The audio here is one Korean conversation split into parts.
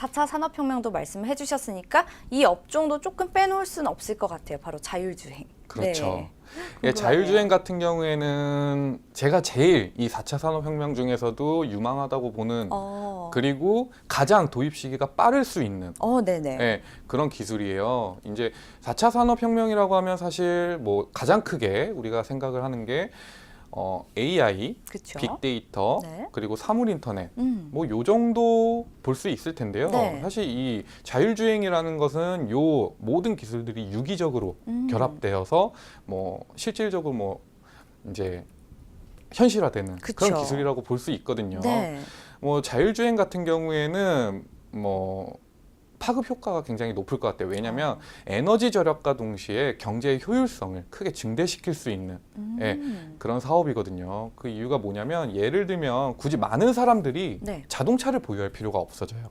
4차 산업혁명도 말씀해 주셨으니까 이 업종도 조금 빼놓을 수는 없을 것 같아요. 바로 자율주행. 그렇죠. 네. 예, 궁금하네요. 자율주행 같은 경우에는 제가 제일 이 4차 산업혁명 중에서도 유망하다고 보는 그리고 가장 도입 시기가 빠를 수 있는 네네. 예, 그런 기술이에요. 이제 4차 산업혁명이라고 하면 사실 뭐 가장 크게 우리가 생각을 하는 게 AI, 그쵸. 빅데이터, 네. 그리고 사물 인터넷 뭐 요 정도 볼 수 있을 텐데요. 네. 사실 이 자율주행이라는 것은 요 모든 기술들이 유기적으로 결합되어서 뭐 실질적으로 뭐 이제 현실화되는 그쵸. 그런 기술이라고 볼 수 있거든요. 네. 뭐 자율주행 같은 경우에는 뭐 파급 효과가 굉장히 높을 것 같아요. 왜냐하면 에너지 절약과 동시에 경제의 효율성을 크게 증대시킬 수 있는 예, 그런 사업이거든요. 그 이유가 뭐냐면 예를 들면 굳이 많은 사람들이 네. 자동차를 보유할 필요가 없어져요.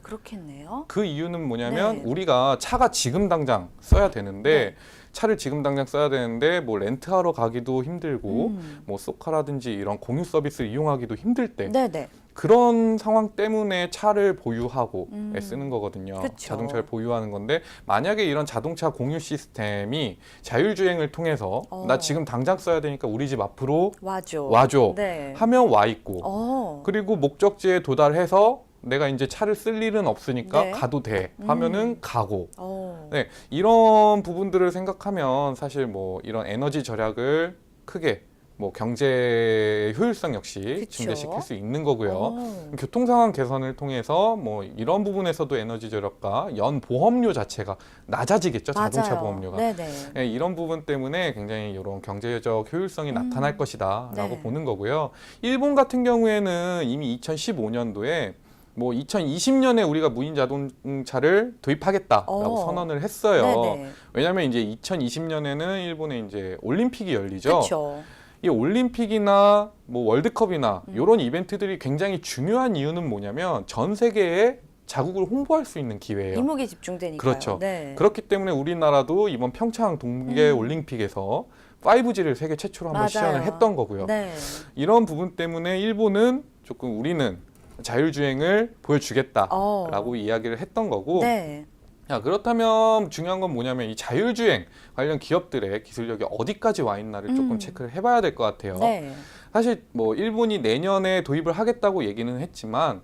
그렇겠네요. 그 이유는 뭐냐면 네. 우리가 차가 지금 당장 써야 되는데 차를 지금 당장 써야 되는데 뭐 렌트하러 가기도 힘들고 뭐 쏘카라든지 이런 공유 서비스를 이용하기도 힘들 때 네네. 그런 상황 때문에 차를 보유하고 쓰는 거거든요. 그쵸. 자동차를 보유하는 건데 만약에 이런 자동차 공유 시스템이 자율주행을 통해서 나 지금 당장 써야 되니까 우리 집 앞으로 와줘 네. 하면 와 있고 그리고 목적지에 도달해서 내가 이제 차를 쓸 일은 없으니까 네. 가도 돼 하면은 가고 어. 네, 이런 부분들을 생각하면 사실 뭐 이런 에너지 절약을 크게 뭐 경제 효율성 역시 그쵸. 증대시킬 수 있는 거고요. 교통 상황 개선을 통해서 뭐 이런 부분에서도 에너지 절약과 연 보험료 자체가 낮아지겠죠. 자동차 맞아요. 보험료가. 네네. 네, 이런 부분 때문에 굉장히 이런 경제적 효율성이 나타날 것이다라고 네. 보는 거고요. 일본 같은 경우에는 이미 2015년도에 뭐 2020년에 우리가 무인 자동차를 도입하겠다라고 선언을 했어요. 네네. 왜냐하면 이제 2020년에는 일본에 이제 올림픽이 열리죠. 그렇죠. 이 올림픽이나 뭐 월드컵이나 이런 이벤트들이 굉장히 중요한 이유는 뭐냐면 전 세계에 자국을 홍보할 수 있는 기회예요. 이목이 집중되니까요. 그렇죠. 네. 그렇기 때문에 우리나라도 이번 평창 동계 올림픽에서 5G를 세계 최초로 한번 맞아요. 시연을 했던 거고요. 네. 이런 부분 때문에 일본은 조금 우리는 자율주행을 보여주겠다라고 이야기를 했던 거고 네. 자, 그렇다면 중요한 건 뭐냐면 이 자율주행 관련 기업들의 기술력이 어디까지 와 있나를 조금 체크를 해봐야 될 것 같아요. 네. 사실 뭐 일본이 내년에 도입을 하겠다고 얘기는 했지만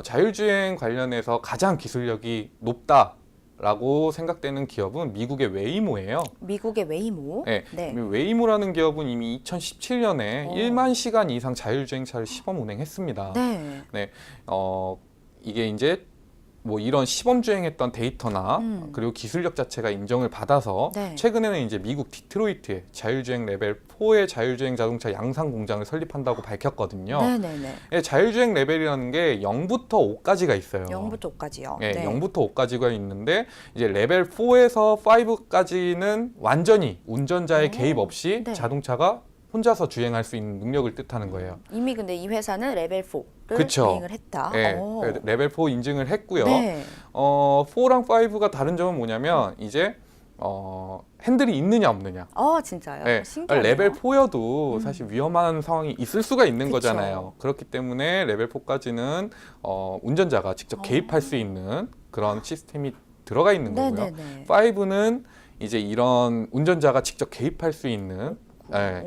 자율주행 관련해서 가장 기술력이 높다라고 생각되는 기업은 미국의 웨이모예요. 미국의 웨이모. 네. 네. 웨이모라는 기업은 이미 2017년에 1만 시간 이상 자율주행차를 시범 운행했습니다. 네. 네. 이게 이제 뭐 이런 시범 주행했던 데이터나 그리고 기술력 자체가 인정을 받아서 네. 최근에는 이제 미국 디트로이트에 자율주행 레벨 4의 자율주행 자동차 양산 공장을 설립한다고 밝혔거든요. 네네네. 예, 자율주행 레벨이라는 게 0부터 5까지가 있어요. 0부터 5까지요. 예, 네. 0부터 5까지가 있는데 이제 레벨 4에서 5까지는 완전히 운전자의 개입 없이 네. 자동차가 혼자서 주행할 수 있는 능력을 뜻하는 거예요. 이미 근데 이 회사는 레벨 4를 그쵸. 비행을 했다. 예, 레벨 4 인증을 했고요. 네. 4랑 5가 다른 점은 뭐냐면 이제 핸들이 있느냐 없느냐. 진짜요? 네, 신기하네요. 레벨 4여도 사실 위험한 상황이 있을 수가 있는 그쵸. 거잖아요. 그렇기 때문에 레벨 4까지는 운전자가 직접 개입할 수 있는 그런 시스템이 들어가 있는 거고요. 네네네. 5는 이제 이런 운전자가 직접 개입할 수 있는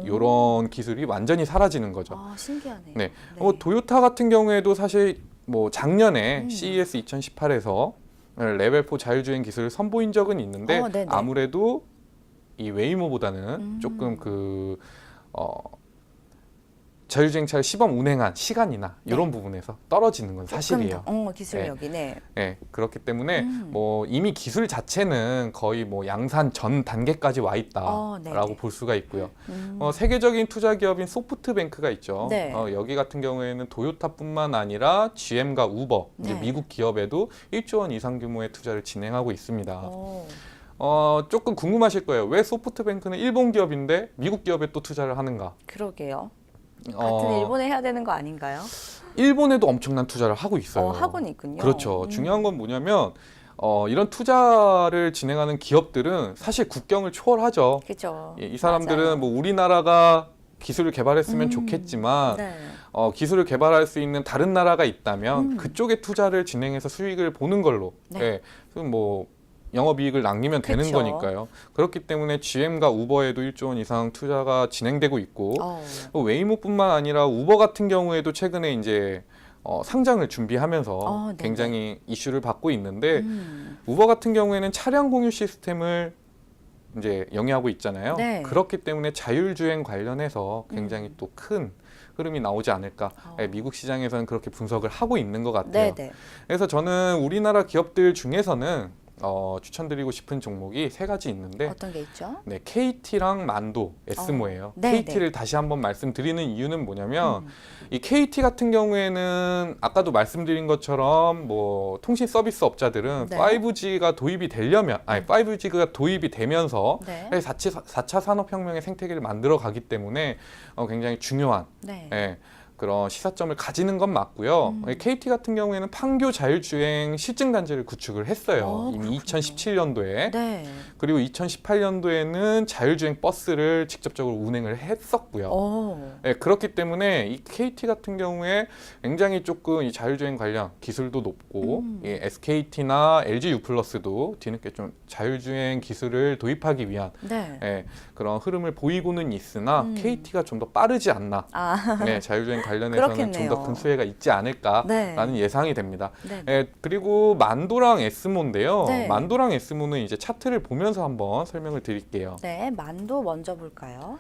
이런 기술이 완전히 사라지는 거죠. 신기하네요. 네. 도요타 같은 경우에도 사실 뭐 작년에 CES 2018에서 레벨 4 자율주행 기술을 선보인 적은 있는데 네네. 아무래도 이 웨이모보다는 조금 자율주행차를 시범 운행한 시간이나 이런 부분에서 떨어지는 건 사실이에요. 기술력이 네. 네, 그렇기 때문에 뭐 이미 기술 자체는 거의 뭐 양산 전 단계까지 와 있다라고 네네. 볼 수가 있고요. 세계적인 투자 기업인 소프트뱅크가 있죠. 네. 여기 같은 경우에는 도요타뿐만 아니라 GM과 우버, 이제 네. 미국 기업에도 1조 원 이상 규모의 투자를 진행하고 있습니다. 조금 궁금하실 거예요. 왜 소프트뱅크는 일본 기업인데 미국 기업에 또 투자를 하는가? 그러게요. 같은 일본에 해야 되는 거 아닌가요? 일본에도 엄청난 투자를 하고 있어요. 하고는 있군요. 그렇죠. 중요한 건 뭐냐면 이런 투자를 진행하는 기업들은 사실 국경을 초월하죠. 그렇죠. 이 사람들은 맞아요. 뭐 우리나라가 기술을 개발했으면 좋겠지만 네. 기술을 개발할 수 있는 다른 나라가 있다면 그쪽에 투자를 진행해서 수익을 보는 걸로 네. 뭐 영업이익을 남기면 되는 그쵸. 거니까요. 그렇기 때문에 GM과 우버에도 1조 원 이상 투자가 진행되고 있고 웨이모뿐만 아니라 우버 같은 경우에도 최근에 이제 상장을 준비하면서 네네. 굉장히 이슈를 받고 있는데 우버 같은 경우에는 차량 공유 시스템을 이제 영위하고 있잖아요. 네. 그렇기 때문에 자율주행 관련해서 굉장히 또 큰 흐름이 나오지 않을까. 미국 시장에서는 그렇게 분석을 하고 있는 것 같아요. 네네. 그래서 저는 우리나라 기업들 중에서는 추천드리고 싶은 종목이 세 가지 있는데 어떤 게 있죠? 네, KT랑 만도, 에스모예요. 네, KT를 다시 한번 말씀드리는 이유는 뭐냐면 이 KT 같은 경우에는 아까도 말씀드린 것처럼 뭐 통신 서비스 업자들은 네. 5G가 도입이 되려면 5G가 도입이 되면서 네. 4차 산업혁명의 생태계를 만들어 가기 때문에 굉장히 중요한 네. 그런 시사점을 가지는 건 맞고요. KT 같은 경우에는 판교 자율주행 실증 단지를 구축을 했어요. 이미 그렇군요. 2017년도에. 네. 그리고 2018년도에는 자율주행 버스를 직접적으로 운행을 했었고요. 네, 그렇기 때문에 이 KT 같은 경우에 굉장히 조금 이 자율주행 관련 기술도 높고 이 SKT나 LG U+도 뒤늦게 좀 자율주행 기술을 도입하기 위한 네. 그런 흐름을 보이고는 있으나 KT가 좀 더 빠르지 않나. 네, 자율주행 관련해서는 좀 더 큰 수혜가 있지 않을까라는 예상이 됩니다. 네. 그리고 만도랑 에스모인데요. 네. 만도랑 에스모는 이제 차트를 보면서 한번 설명을 드릴게요. 네. 만도 먼저 볼까요?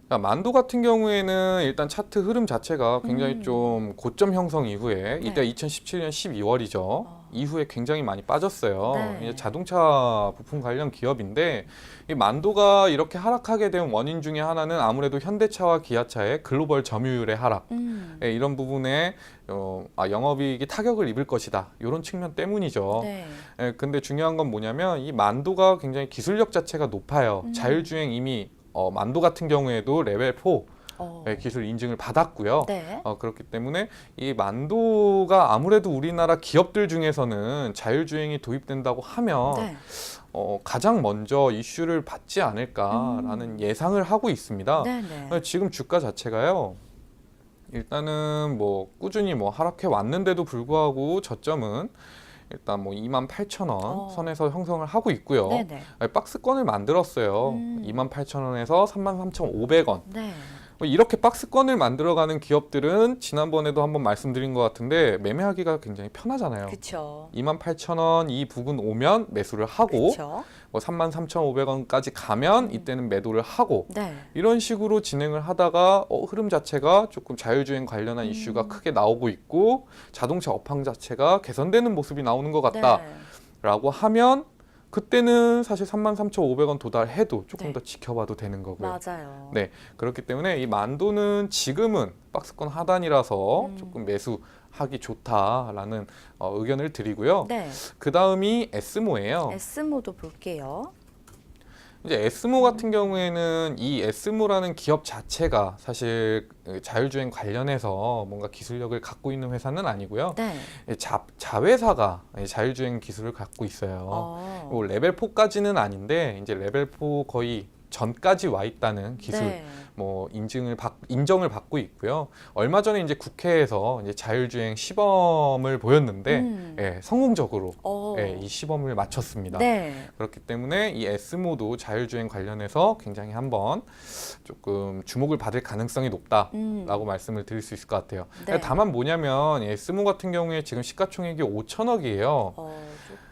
만도 같은 경우에는 일단 차트 흐름 자체가 굉장히 좀 고점 형성 이후에 이때 2017년 12월이죠. 이후에 굉장히 많이 빠졌어요. 네. 이제 자동차 부품 관련 기업인데 이 만도가 이렇게 하락하게 된 원인 중에 하나는 아무래도 현대차와 기아차의 글로벌 점유율의 하락 이런 부분에 영업이익이 타격을 입을 것이다 이런 측면 때문이죠. 네. 근데 중요한 건 뭐냐면 이 만도가 굉장히 기술력 자체가 높아요. 자율주행 이미 만도 같은 경우에도 레벨 4 기술 인증을 받았고요. 네. 그렇기 때문에 이 만도가 아무래도 우리나라 기업들 중에서는 자율주행이 도입된다고 하면 네. 가장 먼저 이슈를 받지 않을까라는 예상을 하고 있습니다. 네. 지금 주가 자체가요. 일단은 뭐 꾸준히 뭐 하락해 왔는데도 불구하고 저점은 일단 뭐 28,000원 선에서 형성을 하고 있고요. 네네. 박스권을 만들었어요. 28,000원에서 33,500원. 네. 이렇게 박스권을 만들어가는 기업들은 지난번에도 한번 말씀드린 것 같은데 매매하기가 굉장히 편하잖아요. 그렇죠. 28,000원 이 부분 오면 매수를 하고 그쵸. 뭐 33,500원까지 가면 이때는 매도를 하고 네. 이런 식으로 진행을 하다가 흐름 자체가 조금 자율주행 관련한 이슈가 크게 나오고 있고 자동차 업황 자체가 개선되는 모습이 나오는 것 같다라고 하면 그때는 사실 33,500원 도달해도 조금 더 지켜봐도 되는 거고요. 맞아요. 네, 그렇기 때문에 이 만도는 지금은 박스권 하단이라서 조금 매수하기 좋다라는 의견을 드리고요. 네. 그 다음이 에스모예요. 에스모도 볼게요. 이제 에스모 같은 경우에는 이 에스모라는 기업 자체가 사실 자율주행 관련해서 뭔가 기술력을 갖고 있는 회사는 아니고요. 네. 자회사가 자율주행 기술을 갖고 있어요. 레벨 4까지는 아닌데 이제 레벨 4 거의 전까지 와 있다는 기술 네. 뭐 인정을 받고 있고요. 얼마 전에 이제 국회에서 이제 자율주행 시범을 보였는데 성공적으로 이 시범을 마쳤습니다. 네. 그렇기 때문에 이 에스모도 자율주행 관련해서 굉장히 한번 조금 주목을 받을 가능성이 높다라고 말씀을 드릴 수 있을 것 같아요. 네. 다만 뭐냐면 에스모 같은 경우에 지금 시가총액이 5천억이에요.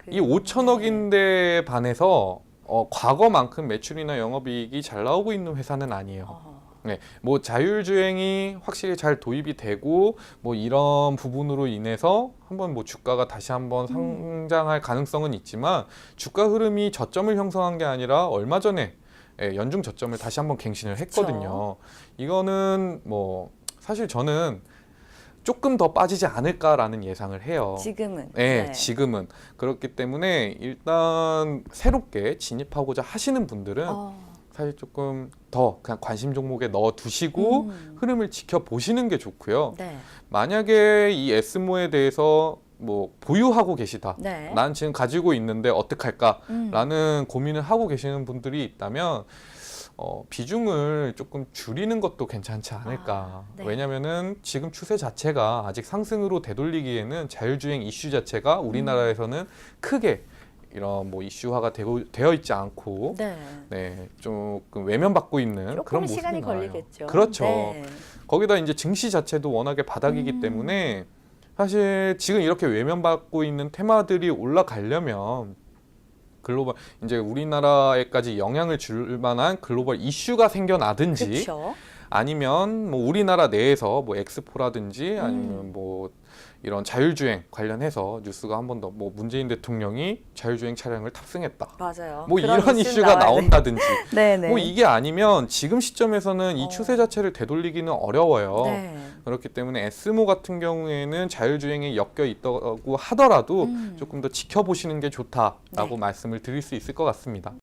이 5천억인데 반해서 과거만큼 매출이나 영업이익이 잘 나오고 있는 회사는 아니에요. 네, 뭐 자율주행이 확실히 잘 도입이 되고 뭐 이런 부분으로 인해서 한번 뭐 주가가 다시 한번 상장할 가능성은 있지만 주가 흐름이 저점을 형성한 게 아니라 얼마 전에 연중 저점을 다시 한번 갱신을 했거든요. 이거는 뭐 사실 저는 조금 더 빠지지 않을까라는 예상을 해요. 지금은. 네, 지금은. 그렇기 때문에 일단 새롭게 진입하고자 하시는 분들은 사실 조금 더 그냥 관심 종목에 넣어 두시고 흐름을 지켜보시는 게 좋고요. 네. 만약에 이 에스모에 대해서 뭐 보유하고 계시다. 네. 난 지금 가지고 있는데 어떡할까라는 고민을 하고 계시는 분들이 있다면 비중을 조금 줄이는 것도 괜찮지 않을까. 네. 왜냐면은 지금 추세 자체가 아직 상승으로 되돌리기에는 자율주행 이슈 자체가 우리나라에서는 크게 이런 뭐 이슈화가 되어 있지 않고 네. 네, 조금 외면받고 있는 그런 조금 모습이 시간이 나와요. 걸리겠죠. 그렇죠. 네. 거기다 이제 증시 자체도 워낙에 바닥이기 때문에 사실 지금 이렇게 외면받고 있는 테마들이 올라가려면 글로벌 이제 우리나라에까지 영향을 줄 만한 글로벌 이슈가 생겨나든지 그렇죠. 아니면 뭐 우리나라 내에서 뭐 엑스포라든지 아니면 뭐 이런 자율주행 관련해서 뉴스가 한 번 더 뭐 문재인 대통령이 자율주행 차량을 탑승했다. 맞아요. 뭐 그런 이런 뉴스 이슈가 나와야 돼. 나온다든지 네네. 뭐 이게 아니면 지금 시점에서는 이 추세 자체를 되돌리기는 어려워요. 네. 그렇기 때문에 에스모 같은 경우에는 자율주행에 엮여 있다고 하더라도 조금 더 지켜보시는 게 좋다라고 네. 말씀을 드릴 수 있을 것 같습니다.